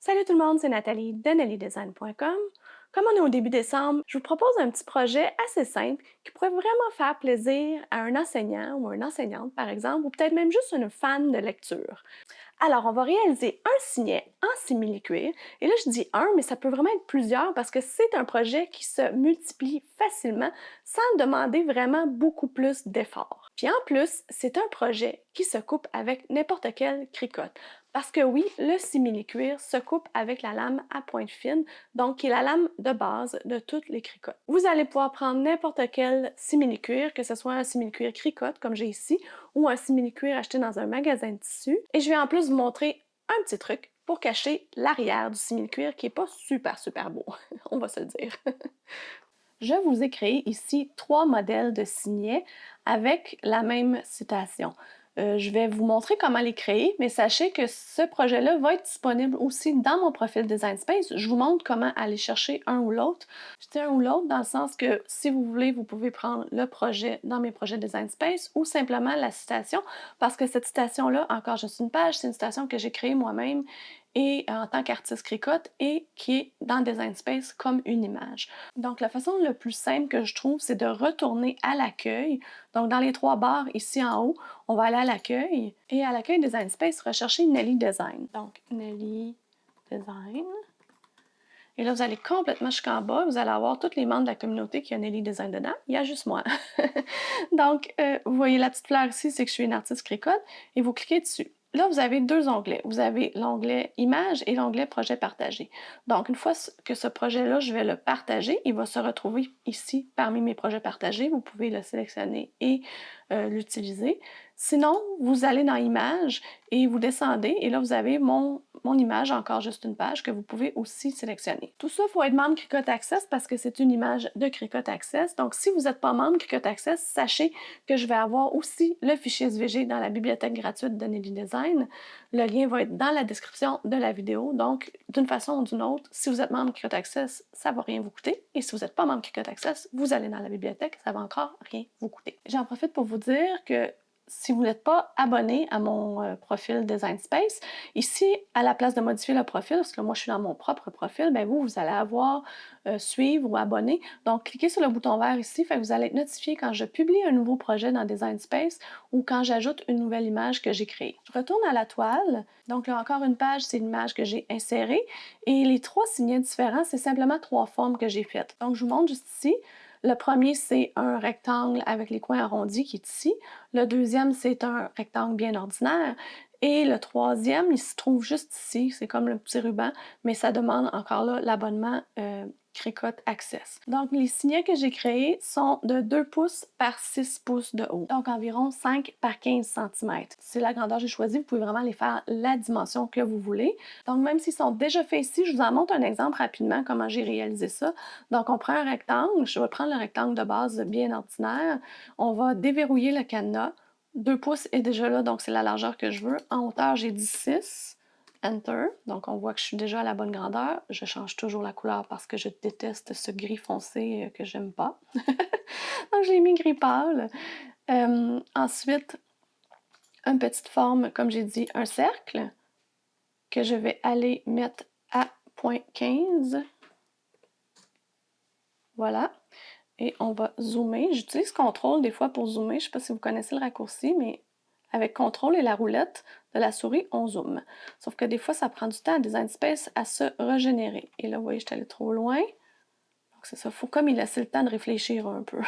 Salut tout le monde, c'est Nathalie de nellydesign.com. Comme on est au début décembre, je vous propose un petit projet assez simple qui pourrait vraiment faire plaisir à un enseignant ou une enseignante, par exemple, ou peut-être même juste une fan de lecture. Alors, on va réaliser un signet en simili-cuir. Et là, je dis un, mais ça peut vraiment être plusieurs parce que c'est un projet qui se multiplie facilement sans demander vraiment beaucoup plus d'efforts. Puis en plus, c'est un projet qui se coupe avec n'importe quelle cricotte. Parce que oui, le simili-cuir se coupe avec la lame à pointe fine, donc qui est la lame de base de toutes les cricottes. Vous allez pouvoir prendre n'importe quel simili-cuir, que ce soit un simili-cuir cricotte comme j'ai ici, ou un simili-cuir acheté dans un magasin de tissu. Et je vais en plus vous montrer un petit truc pour cacher l'arrière du simili-cuir qui n'est pas super beau, on va se le dire. Je vous ai créé ici 3 modèles de signets avec la même citation. Je vais vous montrer comment les créer, mais sachez que ce projet-là va être disponible aussi dans mon profil Design Space. Je vous montre comment aller chercher un ou l'autre. Je dis un ou l'autre dans le sens que si vous voulez, vous pouvez prendre le projet dans mes projets Design Space ou simplement la citation, parce que cette citation-là, encore juste une page, c'est une citation que j'ai créée moi-même et en tant qu'artiste cricotte et qui est dans Design Space comme une image. Donc, la façon la plus simple que je trouve, c'est de retourner à l'accueil. Donc, dans les 3 barres ici en haut, on va aller à l'accueil et à l'accueil Design Space, rechercher Nelly Design. Donc, Nelly Design. Et là, vous allez complètement jusqu'en bas, vous allez avoir tous les membres de la communauté qui ont Nelly Design dedans. Il y a juste moi. Donc, vous voyez la petite fleur ici, c'est que je suis une artiste cricotte et vous cliquez dessus. Là, vous avez 2 onglets. Vous avez l'onglet Images et l'onglet Projet partagé. Donc, une fois que ce projet-là, je vais le partager, il va se retrouver ici parmi mes projets partagés. Vous pouvez le sélectionner et l'utiliser. Sinon, vous allez dans Images et vous descendez et là, vous avez mon image, encore juste une page, que vous pouvez aussi sélectionner. Tout ça, il faut être membre Cricut Access parce que c'est une image de Cricut Access. Donc, si vous n'êtes pas membre Cricut Access, sachez que je vais avoir aussi le fichier SVG dans la bibliothèque gratuite de Nelly Design. Le lien va être dans la description de la vidéo. Donc, d'une façon ou d'une autre, si vous êtes membre Cricut Access, ça ne va rien vous coûter. Et si vous n'êtes pas membre Cricut Access, vous allez dans la bibliothèque, ça va encore rien vous coûter. J'en profite pour vous dire que si vous n'êtes pas abonné à mon profil Design Space, ici, à la place de modifier le profil, parce que moi je suis dans mon propre profil, bien vous allez avoir suivre ou abonner. Donc, cliquez sur le bouton vert ici, fait que vous allez être notifié quand je publie un nouveau projet dans Design Space ou quand j'ajoute une nouvelle image que j'ai créée. Je retourne à la toile. Donc là, encore une page, c'est l'image que j'ai insérée. Et les 3 signets différents, c'est simplement 3 formes que j'ai faites. Donc, je vous montre juste ici. Le premier, c'est un rectangle avec les coins arrondis qui est ici. Le deuxième, c'est un rectangle bien ordinaire. Et le troisième, il se trouve juste ici. C'est comme le petit ruban, mais ça demande encore là l'abonnement Cricut Access. Donc, les signets que j'ai créés sont de 2 pouces par 6 pouces de haut. Donc, environ 5 par 15 cm. C'est la grandeur que j'ai choisie. Vous pouvez vraiment les faire la dimension que vous voulez. Donc, même s'ils sont déjà faits ici, je vous en montre un exemple rapidement comment j'ai réalisé ça. Donc, on prend un rectangle. Je vais prendre le rectangle de base bien ordinaire. On va déverrouiller le cadenas. 2 pouces est déjà là, donc c'est la largeur que je veux. En hauteur, j'ai dit 6. Enter. Donc, on voit que je suis déjà à la bonne grandeur. Je change toujours la couleur parce que je déteste ce gris foncé que j'aime pas. Donc, j'ai mis gris pâle. Ensuite, une petite forme, comme j'ai dit, un cercle que je vais aller mettre à 0.15. Voilà. Et on va zoomer. J'utilise CTRL des fois pour zoomer. Je ne sais pas si vous connaissez le raccourci, mais avec CTRL et la roulette de la souris, on zoome. Sauf que des fois, ça prend du temps à Design Space à se régénérer. Et là, vous voyez, je suis allée trop loin. Donc, c'est ça. Il faut comme il laisse le temps de réfléchir un peu.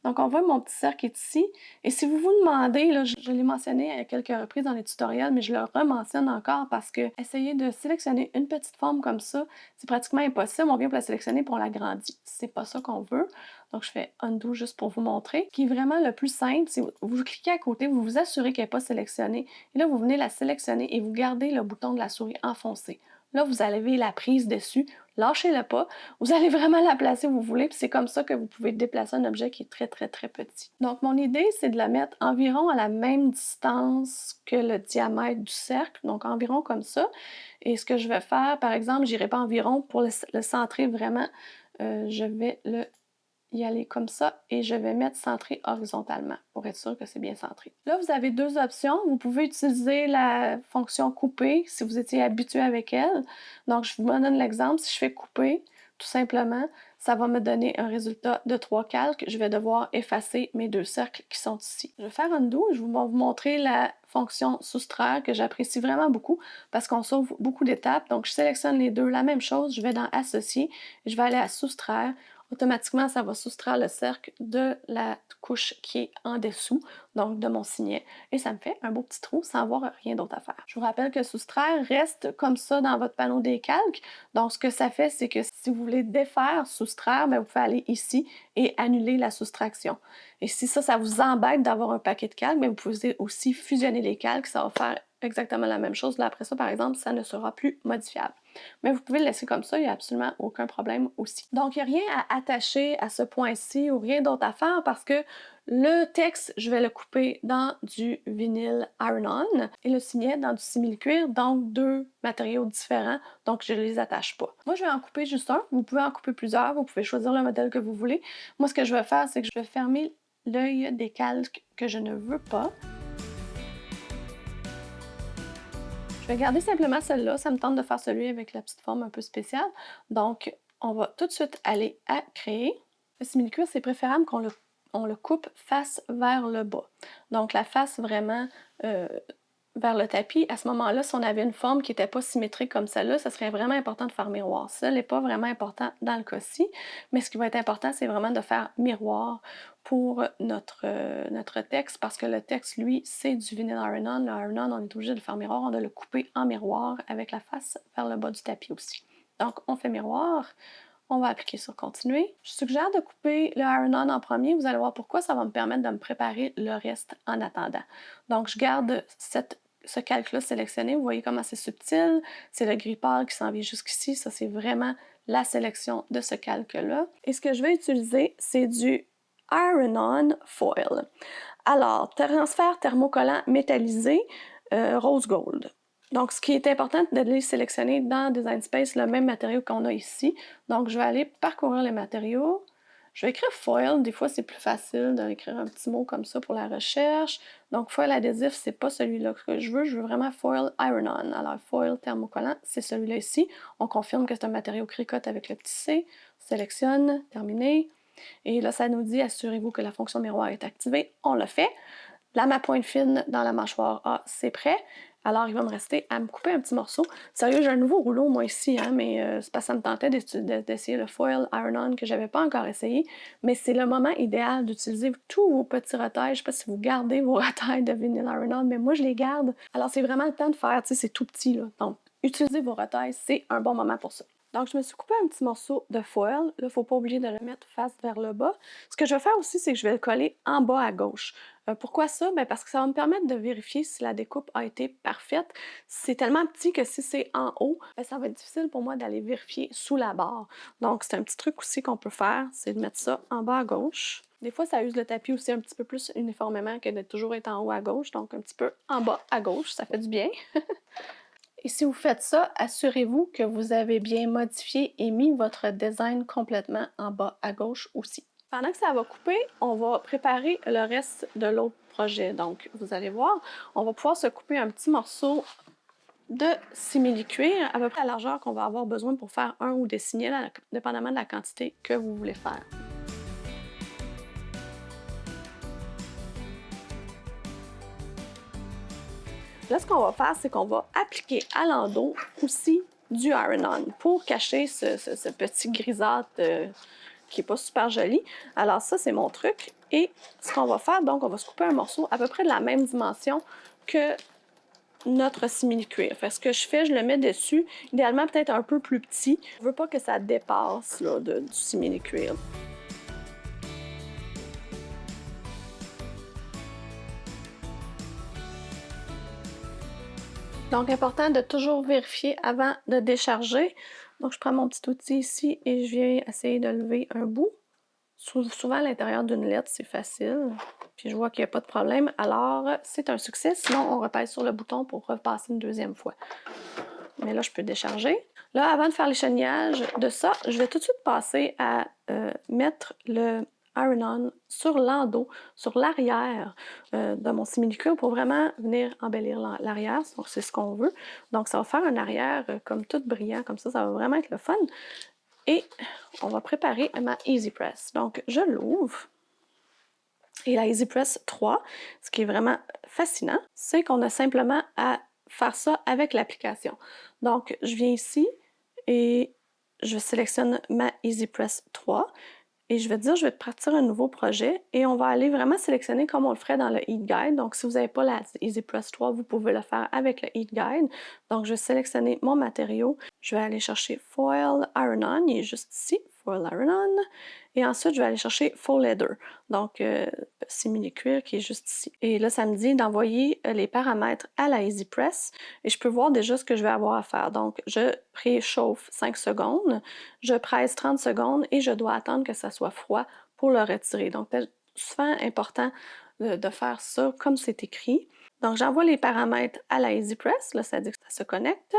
Donc, on voit mon petit cercle est ici. Et si vous vous demandez, là, je l'ai mentionné à quelques reprises dans les tutoriels, mais je le rementionne encore parce que essayer de sélectionner une petite forme comme ça, c'est pratiquement impossible. On vient pour la sélectionner et on l'agrandit. C'est pas ça qu'on veut. Donc, je fais Undo juste pour vous montrer. Ce qui est vraiment le plus simple, c'est vous cliquez à côté, vous vous assurez qu'elle n'est pas sélectionnée. Et là, vous venez la sélectionner et vous gardez le bouton de la souris enfoncé. Là, vous avez la prise dessus. Lâchez-le pas. Vous allez vraiment la placer où vous voulez. Puis c'est comme ça que vous pouvez déplacer un objet qui est très petit. Donc, mon idée, c'est de la mettre environ à la même distance que le diamètre du cercle. Donc, environ comme ça. Et ce que je vais faire, par exemple, j'irai pas environ pour le centrer vraiment. Je vais y aller comme ça et je vais mettre centrer horizontalement pour être sûr que c'est bien centré. Là, vous avez deux options. Vous pouvez utiliser la fonction couper si vous étiez habitué avec elle. Donc, je vous donne l'exemple. Si je fais couper, tout simplement, ça va me donner un résultat de 3 calques. Je vais devoir effacer mes deux cercles qui sont ici. Je vais faire undo. Je vais vous montrer la fonction soustraire que j'apprécie vraiment beaucoup parce qu'on sauve beaucoup d'étapes. Donc, je sélectionne les deux, la même chose. Je vais dans Associer et je vais aller à Soustraire. Automatiquement, ça va soustraire le cercle de la couche qui est en dessous, donc de mon signet. Et ça me fait un beau petit trou sans avoir rien d'autre à faire. Je vous rappelle que soustraire reste comme ça dans votre panneau des calques. Donc, ce que ça fait, c'est que si vous voulez défaire soustraire, bien, vous pouvez aller ici et annuler la soustraction. Et si ça vous embête d'avoir un paquet de calques, bien, vous pouvez aussi fusionner les calques. Ça va faire exactement la même chose. Là, après ça, par exemple, ça ne sera plus modifiable. Mais vous pouvez le laisser comme ça, il n'y a absolument aucun problème aussi. Donc, il n'y a rien à attacher à ce point-ci ou rien d'autre à faire parce que le texte, je vais le couper dans du vinyle iron-on et le signet dans du simili-cuir, donc deux matériaux différents, donc je ne les attache pas. Moi, je vais en couper juste un. Vous pouvez en couper plusieurs, vous pouvez choisir le modèle que vous voulez. Moi, ce que je vais faire, c'est que je vais fermer l'œil des calques que je ne veux pas. Je vais garder simplement celle-là. Ça me tente de faire celui avec la petite forme un peu spéciale. Donc, on va tout de suite aller à créer. Le simili-cuir, c'est préférable qu'on le coupe face vers le bas. Donc, la face vraiment vers le tapis. À ce moment-là, si on avait une forme qui n'était pas symétrique comme celle-là, ça serait vraiment important de faire miroir. Ça n'est pas vraiment important dans le cas-ci, mais ce qui va être important, c'est vraiment de faire miroir pour notre texte, parce que le texte, lui, c'est du vinyl iron-on. Le iron-on, on est obligé de le faire miroir, on doit le couper en miroir avec la face vers le bas du tapis aussi. Donc, on fait miroir. On va appliquer sur continuer. Je suggère de couper le iron-on en premier. Vous allez voir pourquoi. Ça va me permettre de me préparer le reste en attendant. Donc, je garde ce calque-là sélectionné. Vous voyez comment c'est subtil. C'est le gris pâle qui s'en vient jusqu'ici. Ça, c'est vraiment la sélection de ce calque-là. Et ce que je vais utiliser, c'est du iron-on foil. Alors, transfert thermocollant métallisé, rose gold. Donc, ce qui est important d'aller sélectionner dans Design Space le même matériau qu'on a ici. Donc, je vais aller parcourir les matériaux. Je vais écrire foil. Des fois, c'est plus facile d'écrire un petit mot comme ça pour la recherche. Donc, foil adhésif, c'est pas celui-là que je veux. Je veux vraiment foil iron-on. Alors, foil thermocollant, c'est celui-là ici. On confirme que c'est un matériau cricotte avec le petit C. Sélectionne, terminé. Et là, ça nous dit, assurez-vous que la fonction miroir est activée. On le fait. Lame à pointe fine dans la mâchoire A, c'est prêt. Alors, il va me rester à me couper un petit morceau. Sérieux, j'ai un nouveau rouleau, moi, ici, hein, mais c'est parce que ça me tentait d'essayer le foil iron-on que je n'avais pas encore essayé. Mais c'est le moment idéal d'utiliser tous vos petits retails. Je ne sais pas si vous gardez vos retails de vinyle iron-on, mais moi, je les garde. Alors, c'est vraiment le temps de faire, tu sais, c'est tout petit, là. Donc, utilisez vos retails, c'est un bon moment pour ça. Donc, je me suis coupé un petit morceau de foil. Là, il ne faut pas oublier de le mettre face vers le bas. Ce que je vais faire aussi, c'est que je vais le coller en bas à gauche. Pourquoi ça? Bien, parce que ça va me permettre de vérifier si la découpe a été parfaite. C'est tellement petit que si c'est en haut, bien, ça va être difficile pour moi d'aller vérifier sous la barre. Donc, c'est un petit truc aussi qu'on peut faire, c'est de mettre ça en bas à gauche. Des fois, ça use le tapis aussi un petit peu plus uniformément que de toujours être en haut à gauche. Donc, un petit peu en bas à gauche, ça fait du bien. Et si vous faites ça, assurez-vous que vous avez bien modifié et mis votre design complètement en bas à gauche aussi. Pendant que ça va couper, on va préparer le reste de l'autre projet. Donc, vous allez voir, on va pouvoir se couper un petit morceau de simili-cuir, à peu près la largeur qu'on va avoir besoin pour faire un ou des signets, là, dépendamment de la quantité que vous voulez faire. Là, ce qu'on va faire, c'est qu'on va appliquer à l'endos aussi du iron-on pour cacher ce petit grisâtre qui n'est pas super joli. Alors ça, c'est mon truc. Et ce qu'on va faire, donc, on va se couper un morceau à peu près de la même dimension que notre simili-cuir. Ce que je fais, je le mets dessus, idéalement peut-être un peu plus petit. Je ne veux pas que ça dépasse là, du simili-cuir. Donc, important de toujours vérifier avant de décharger. Donc, je prends mon petit outil ici et je viens essayer de lever un bout. Souvent, à l'intérieur d'une lettre, c'est facile. Puis, je vois qu'il n'y a pas de problème. Alors, c'est un succès. Sinon, on repèse sur le bouton pour repasser une deuxième fois. Mais là, je peux décharger. Là, avant de faire l'échantillage de ça, je vais tout de suite passer à mettre le iron-on sur l'endos, sur l'arrière de mon simili-cuir pour vraiment venir embellir l'arrière. Donc, c'est ce qu'on veut. Donc, ça va faire un arrière comme tout brillant, comme ça va vraiment être le fun. Et on va préparer ma Easy Press. Donc, je l'ouvre. Et la Easy Press 3, ce qui est vraiment fascinant, c'est qu'on a simplement à faire ça avec l'application. Donc, je viens ici et je sélectionne ma Easy Press 3 et je vais dire, je vais partir un nouveau projet et on va aller vraiment sélectionner comme on le ferait dans le Heat Guide. Donc, si vous n'avez pas la Easy Press 3, vous pouvez le faire avec le Heat Guide. Donc, je vais sélectionner mon matériau. Je vais aller chercher Foil Iron-On, il est juste ici, Foil Iron-On. Et ensuite, je vais aller chercher Faux Leather, donc simili-cuir qui est juste ici. Et là, ça me dit d'envoyer les paramètres à la Easy Press et je peux voir déjà ce que je vais avoir à faire. Donc, je préchauffe 5 secondes, je presse 30 secondes et je dois attendre que ça soit froid pour le retirer. Donc, c'est souvent important de faire ça comme c'est écrit. Donc, j'envoie les paramètres à la Easy Press. Là, ça dit que ça se connecte.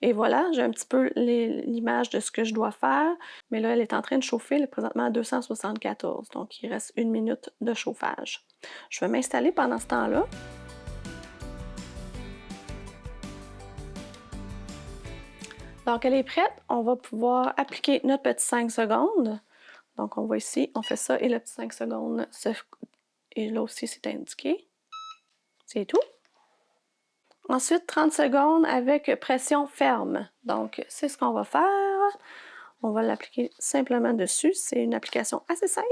Et voilà, j'ai un petit peu l'image de ce que je dois faire. Mais là, elle est en train de chauffer. Elle est présentement à 274. Donc, il reste 1 minute de chauffage. Je vais m'installer pendant ce temps-là. Donc, elle est prête. On va pouvoir appliquer notre petit 5 secondes. Donc, on voit ici, on fait ça et le petit 5 secondes, et là aussi, c'est indiqué. C'est tout. Ensuite, 30 secondes avec pression ferme. Donc, c'est ce qu'on va faire. On va l'appliquer simplement dessus. C'est une application assez simple.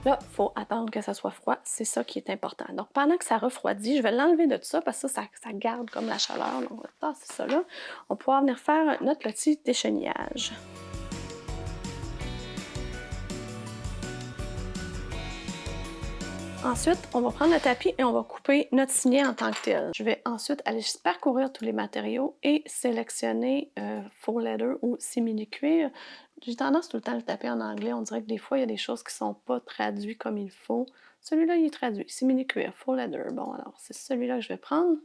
Là, il faut attendre que ça soit froid. C'est ça qui est important. Donc, pendant que ça refroidit, je vais l'enlever de tout ça parce que ça garde comme la chaleur. Donc, on va tasser ça là. On va pouvoir venir faire notre petit échenillage. Ensuite, on va prendre le tapis et on va couper notre signet en tant que tel. Je vais ensuite aller parcourir tous les matériaux et sélectionner faux leather ou simili-cuir. J'ai tendance tout le temps à le taper en anglais. On dirait que des fois, il y a des choses qui ne sont pas traduites comme il faut. Celui-là, il est traduit. Simili-cuir, faux leather. Bon, alors, c'est celui-là que je vais prendre.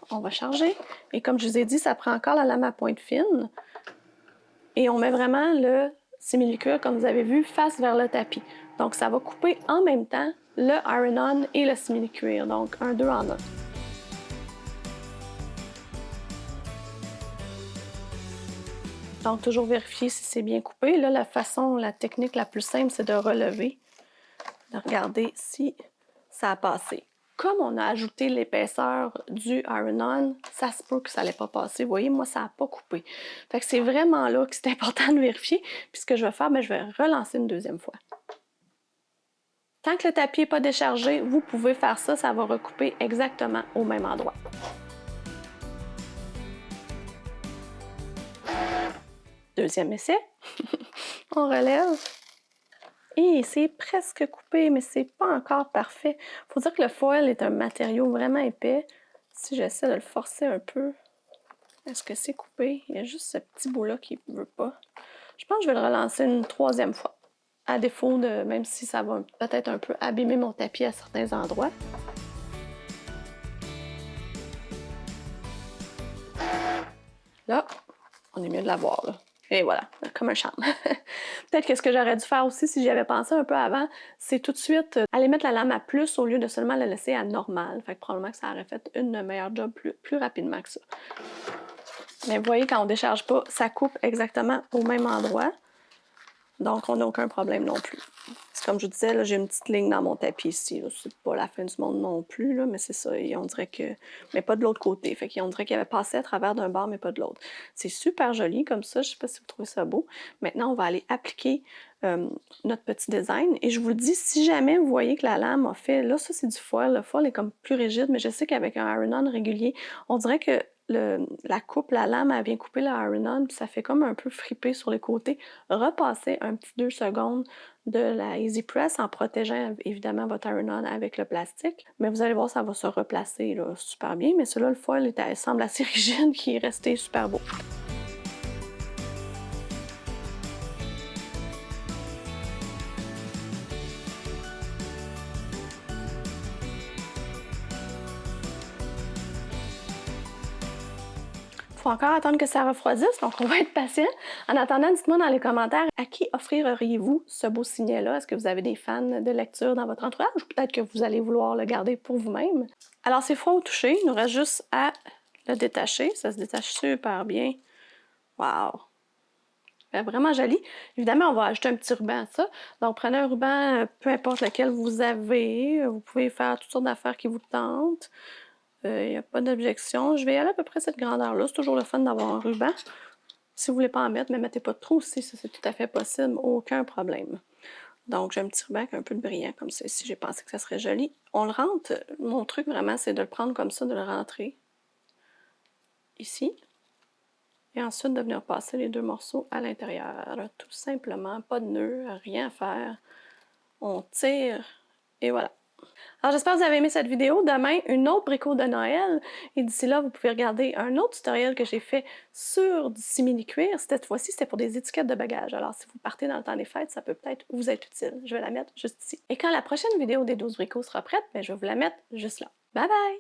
On va charger. Et comme je vous ai dit, ça prend encore la lame à pointe fine. Et on met vraiment le simili-cuir, comme vous avez vu, face vers le tapis. Donc, ça va couper en même temps le iron-on et le simili-cuir. Donc, un, deux en un. Donc, toujours vérifier si c'est bien coupé. Là, la technique la plus simple, c'est de relever, de regarder si ça a passé. Comme on a ajouté l'épaisseur du iron-on, ça se peut que ça n'allait pas passer. Vous voyez, moi, ça n'a pas coupé. Fait que c'est vraiment là que c'est important de vérifier. Puis ce que je vais faire, je vais relancer une deuxième fois. Tant que le tapis n'est pas déchargé, vous pouvez faire ça, ça va recouper exactement au même endroit. Deuxième essai. On relève. Et c'est presque coupé, mais c'est pas encore parfait. Il faut dire que le foil est un matériau vraiment épais. Si j'essaie de le forcer un peu, est-ce que c'est coupé? Il y a juste ce petit bout-là qui ne veut pas. Je pense que je vais le relancer une troisième fois. À défaut de, même si ça va peut-être un peu abîmer mon tapis à certains endroits. Là, on est mieux de l'avoir, là. Et voilà, comme un charme. Peut-être que ce que j'aurais dû faire aussi, si j'y avais pensé un peu avant, c'est tout de suite aller mettre la lame à plus au lieu de seulement la laisser à normal. Fait que probablement que ça aurait fait une meilleure job plus rapidement que ça. Mais vous voyez, quand on décharge pas, ça coupe exactement au même endroit. Donc, on n'a aucun problème non plus. C'est comme je vous disais, j'ai une petite ligne dans mon tapis ici. C'est pas la fin du monde non plus, là, mais c'est ça. Et on dirait que... Mais pas de l'autre côté. Fait qu'on dirait qu'il avait passé à travers d'un bord, mais pas de l'autre. C'est super joli comme ça. Je sais pas si vous trouvez ça beau. Maintenant, on va aller appliquer notre petit design. Et je vous dis, si jamais vous voyez que la lame a fait... Là, ça, c'est du foil. Le foil est comme plus rigide, mais je sais qu'avec un iron-on régulier, on dirait que la coupe, la lame, elle vient couper le iron-on, puis ça fait comme un peu fripper sur les côtés. Repassez un petit 2 secondes de la Easy Press en protégeant évidemment votre iron-on avec le plastique. Mais vous allez voir, ça va se replacer là, super bien. Mais celui-là, le foil semble assez rigide, qui est resté super beau. faut encore attendre que ça refroidisse, donc on va être patient. En attendant, dites-moi dans les commentaires à qui offririez-vous ce beau signet-là? Est-ce que vous avez des fans de lecture dans votre entourage ou peut-être que vous allez vouloir le garder pour vous-même? Alors, c'est froid au toucher, il nous reste juste à le détacher. Ça se détache super bien. Wow! Vraiment joli. Évidemment, on va ajouter un petit ruban à ça. Donc, prenez un ruban, peu importe lequel vous avez. Vous pouvez faire toutes sortes d'affaires qui vous tentent. Il n'y a pas d'objection. Je vais y aller à peu près cette grandeur-là. C'est toujours le fun d'avoir un ruban. Si vous ne voulez pas en mettre, mais mettez pas trop aussi. Ça, c'est tout à fait possible. Aucun problème. Donc, j'ai un petit ruban avec un peu de brillant comme ça. Ici, j'ai pensé que ça serait joli. On le rentre. Mon truc, vraiment, c'est de le prendre comme ça, de le rentrer ici. Et ensuite, de venir passer les deux morceaux à l'intérieur. Tout simplement, pas de nœud, rien à faire. On tire et voilà. Alors, j'espère que vous avez aimé cette vidéo. Demain, une autre brico de Noël. Et d'ici là, vous pouvez regarder un autre tutoriel que j'ai fait sur du simili-cuir. Cette fois-ci, c'était pour des étiquettes de bagages. Alors, si vous partez dans le temps des fêtes, ça peut peut-être vous être utile. Je vais la mettre juste ici. Et quand la prochaine vidéo des 12 bricots sera prête, ben, je vais vous la mettre juste là. Bye bye!